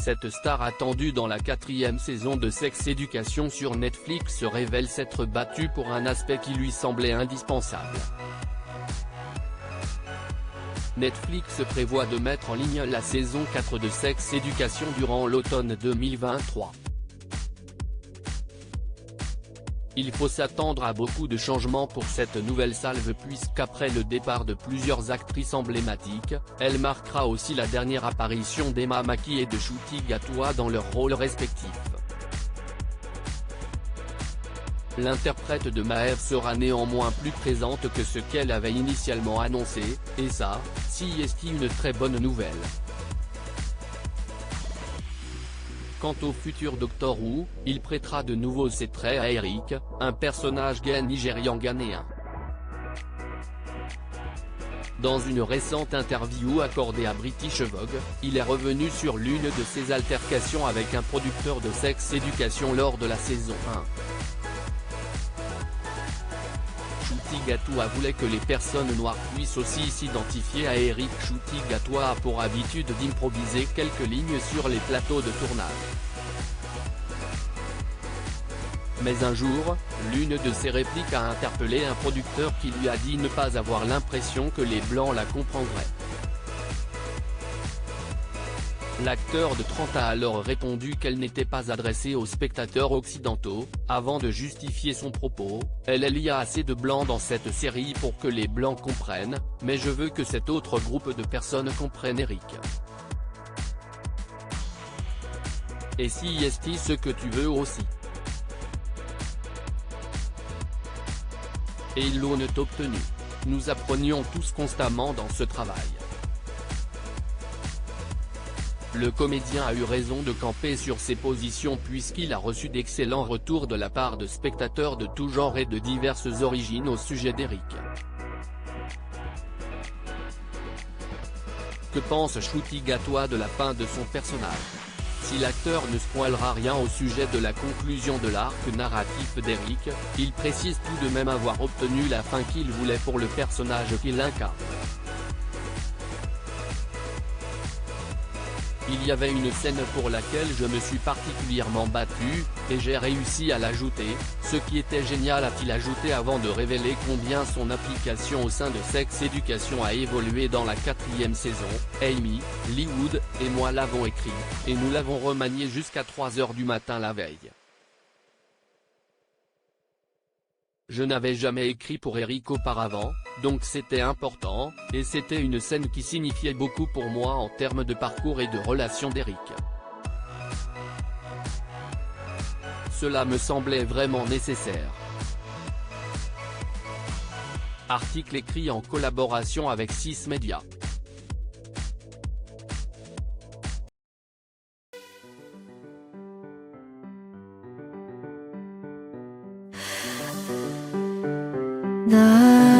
Cette star attendue dans la 4e saison de Sex Education sur Netflix se révèle s'être battue pour un aspect qui lui semblait indispensable. Netflix prévoit de mettre en ligne la saison 4 de Sex Education durant l'automne 2023. Il faut s'attendre à beaucoup de changements pour cette nouvelle salve puisqu'après le départ de plusieurs actrices emblématiques, elle marquera aussi la dernière apparition d'Emma Mackey et de Ncuti Gatwa dans leurs rôles respectifs. L'interprète de Maeve sera néanmoins plus présente que ce qu'elle avait initialement annoncé, et ça, si est une très bonne nouvelle. Quant au futur Doctor Who, il prêtera de nouveau ses traits à Eric, un personnage gay nigérian ghanéen. Dans une récente interview accordée à British Vogue, il est revenu sur l'une de ses altercations avec un producteur de Sex Education lors de la saison 1. Ncuti Gatwa voulait que les personnes noires puissent aussi s'identifier à Eric. Ncuti Gatwa a pour habitude d'improviser quelques lignes sur les plateaux de tournage. Mais un jour, l'une de ses répliques a interpellé un producteur qui lui a dit ne pas avoir l'impression que les Blancs la comprendraient. L'acteur de 30 a alors répondu qu'elle n'était pas adressée aux spectateurs occidentaux. Avant de justifier son propos, il y a assez de Blancs dans cette série pour que les Blancs comprennent, mais je veux que cet autre groupe de personnes comprenne Eric. Et si est ce que tu veux aussi. Et ils l'ont obtenu. Nous apprenions tous constamment dans ce travail. Le comédien a eu raison de camper sur ses positions puisqu'il a reçu d'excellents retours de la part de spectateurs de tout genre et de diverses origines au sujet d'Eric. Que pense Ncuti Gatwa de la fin de son personnage? Si l'acteur ne spoilera rien au sujet de la conclusion de l'arc narratif d'Eric, il précise tout de même avoir obtenu la fin qu'il voulait pour le personnage qu'il incarne. Il y avait une scène pour laquelle je me suis particulièrement battu, et j'ai réussi à l'ajouter, ce qui était génial, a-t-il ajouté avant de révéler combien son implication au sein de Sex Education a évolué dans la 4e saison. Amy, Lee Wood, et moi l'avons écrit, et nous l'avons remanié jusqu'à 3 h du matin la veille. Je n'avais jamais écrit pour Eric auparavant, donc c'était important, et c'était une scène qui signifiait beaucoup pour moi en termes de parcours et de relation d'Eric. Cela me semblait vraiment nécessaire. Article écrit en collaboration avec 6 Médias. 나